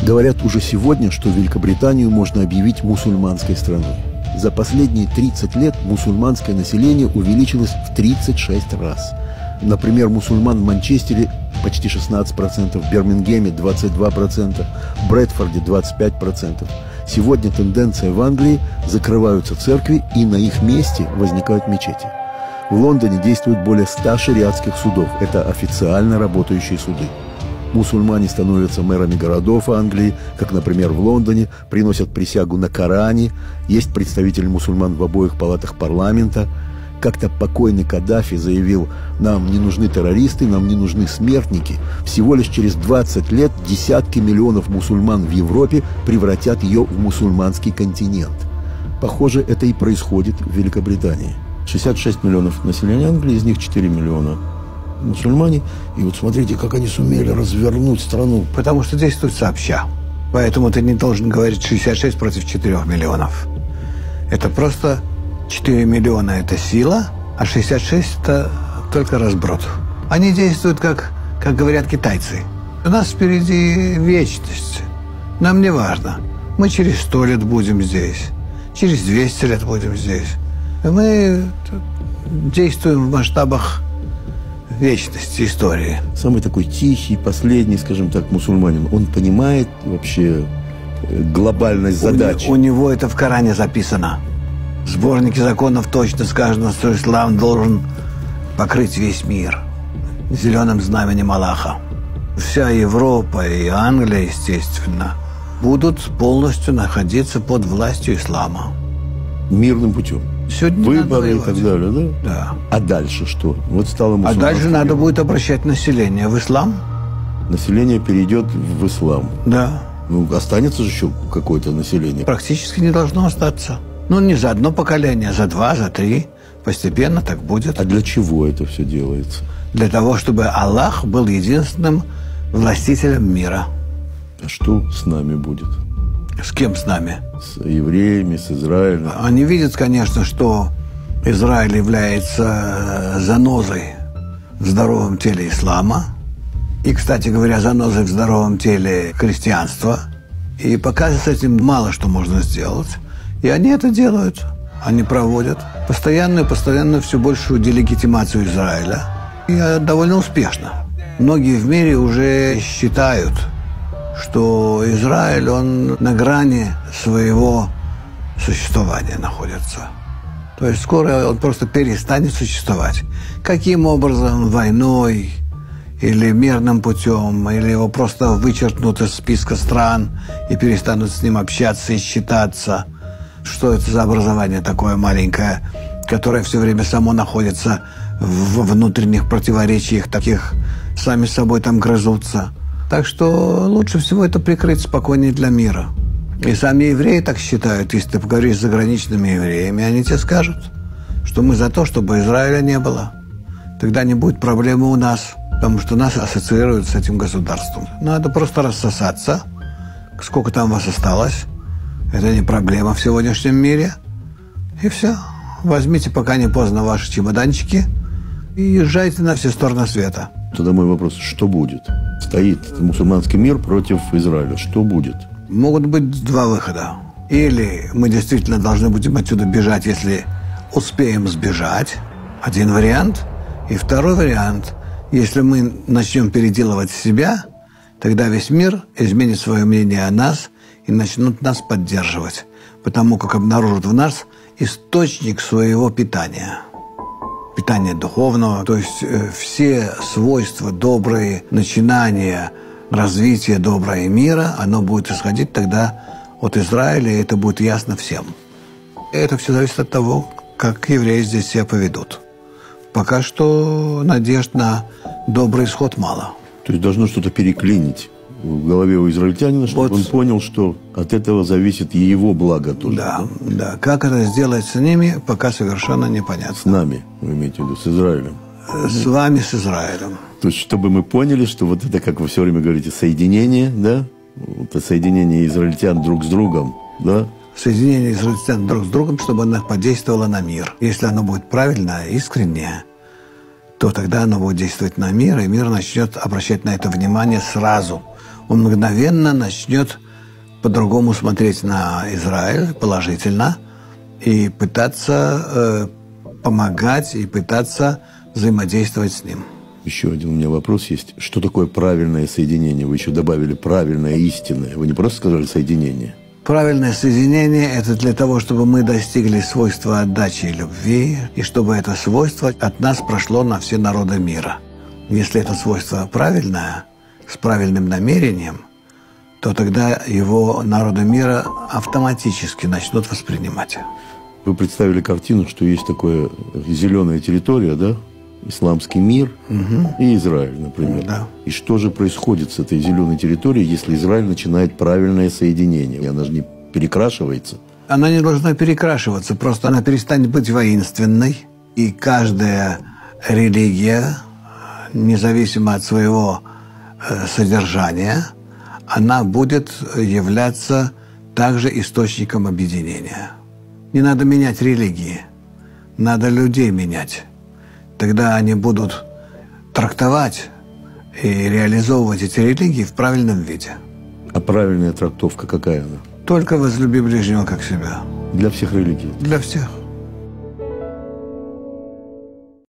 Говорят уже сегодня, что Великобританию можно объявить мусульманской страной. За последние 30 лет мусульманское население увеличилось в 36 раз. Например, мусульман в Манчестере почти 16%, в Бирмингеме 22%, в Брэдфорде 25%. Сегодня тенденция в Англии – закрываются церкви, и на их месте возникают мечети. В Лондоне действует более 100 шариатских судов. Это официально работающие суды. Мусульмане становятся мэрами городов Англии, как, например, в Лондоне, приносят присягу на Коране. Есть представители мусульман в обоих палатах парламента. Как-то покойный Каддафи заявил: нам не нужны террористы, нам не нужны смертники. Всего лишь через 20 лет десятки миллионов мусульман в Европе превратят ее в мусульманский континент. Похоже, это и происходит в Великобритании. 66 миллионов населения Англии, из них 4 миллиона мусульмане. И вот смотрите, как они сумели развернуть страну. Потому что действуют сообща. Поэтому ты не должен говорить 66 против 4 миллионов. Это просто 4 миллиона – это сила, а 66 – это только разброд. Они действуют, как говорят китайцы. У нас впереди вечность. Нам не важно. Мы через 100 лет будем здесь, через 200 лет будем здесь. И мы действуем в масштабах вечности, истории. Самый такой тихий, последний, скажем так, мусульманин, он понимает вообще глобальность задачи? У него это в Коране записано. В сборнике законов точно сказано, что ислам должен покрыть весь мир зеленым знаменем Аллаха. Вся Европа и Англия, естественно, будут полностью находиться под властью ислама. Мирным путем. Сегодня выборы и так далее, да? Да. А дальше что? Вот стало А дальше надо будет обращать население в ислам. Население перейдет в ислам. Да. Ну, останется же еще какое-то население. Практически не должно остаться. Ну, не за одно поколение, за 2, за 3. Постепенно так будет. А для чего это все делается? Для того, чтобы Аллах был единственным властителем мира. А что с нами будет? С кем с нами? С евреями, с Израилем. Они видят, конечно, что Израиль является занозой в здоровом теле ислама. И, кстати говоря, занозой в здоровом теле христианства. И пока с этим мало что можно сделать. И они это делают. Они проводят постоянную все большую делегитимацию Израиля. И довольно успешно. Многие в мире уже считают, что Израиль, он на грани своего существования находится. То есть скоро он просто перестанет существовать. Каким образом? Войной или мирным путем, или его просто вычеркнут из списка стран и перестанут с ним общаться и считаться. Что это за образование такое маленькое, которое все время само находится в внутренних противоречиях таких, сами с собой там грызутся. Так что лучше всего это прикрыть спокойнее для мира. И сами евреи так считают. Если ты поговоришь с заграничными евреями, они тебе скажут, что мы за то, чтобы Израиля не было. Тогда не будет проблемы у нас, потому что нас ассоциируют с этим государством. Надо просто рассосаться. Сколько там вас осталось? Это не проблема в сегодняшнем мире. И все. Возьмите, пока не поздно, ваши чемоданчики и езжайте на все стороны света. Тогда мой вопрос: что будет? Стоит мусульманский мир против Израиля. Что будет? Могут быть 2 выхода. Или мы действительно должны будем отсюда бежать, если успеем сбежать. Один вариант. И второй вариант. Если мы начнем переделывать себя, тогда весь мир изменит свое мнение о нас и начнут нас поддерживать. Потому как обнаружат в нас источник своего питания. Питание духовного, то есть все свойства, добрые начинания, развитие доброго мира, оно будет исходить тогда от Израиля, и это будет ясно всем. И это все зависит от того, как евреи здесь себя поведут. Пока что надежд на добрый исход мало. То есть должно что-то переклинить в голове у израильтянина, чтобы он понял, что от этого зависит и его благо тоже. Да. Как это сделать с ними, пока совершенно непонятно. С нами, вы имеете в виду, с Израилем? С вами, с Израилем. То есть, чтобы мы поняли, что вот это, как вы все время говорите, соединение, да? Это соединение израильтян друг с другом, да? Соединение израильтян друг с другом, чтобы оно подействовало на мир. Если оно будет правильное, искреннее, то тогда оно будет действовать на мир, и мир начнет обращать на это внимание сразу. он мгновенно начнет по-другому смотреть на Израиль положительно и пытаться помогать, и пытаться взаимодействовать с ним. Еще один у меня вопрос есть. Что такое правильное соединение? Вы еще добавили правильное, истинное. Вы не просто сказали соединение? Правильное соединение – это для того, чтобы мы достигли свойства отдачи и любви, и чтобы это свойство от нас прошло на все народы мира. Если это свойство правильное, с правильным намерением, то тогда его народы мира автоматически начнут воспринимать. Вы представили картину, что есть такая зеленая территория, да? Исламский мир и Израиль, например. Да. И что же происходит с этой зеленой территорией, если Израиль начинает правильное соединение? И она же не перекрашивается. Она не должна перекрашиваться, просто она перестанет быть воинственной. И каждая религия, независимо от своего содержания, она будет являться также источником объединения. Не надо менять религии, надо людей менять. Тогда они будут трактовать и реализовывать эти религии в правильном виде. А правильная трактовка какая она? Только возлюби ближнего как себя. Для всех религий? Для всех.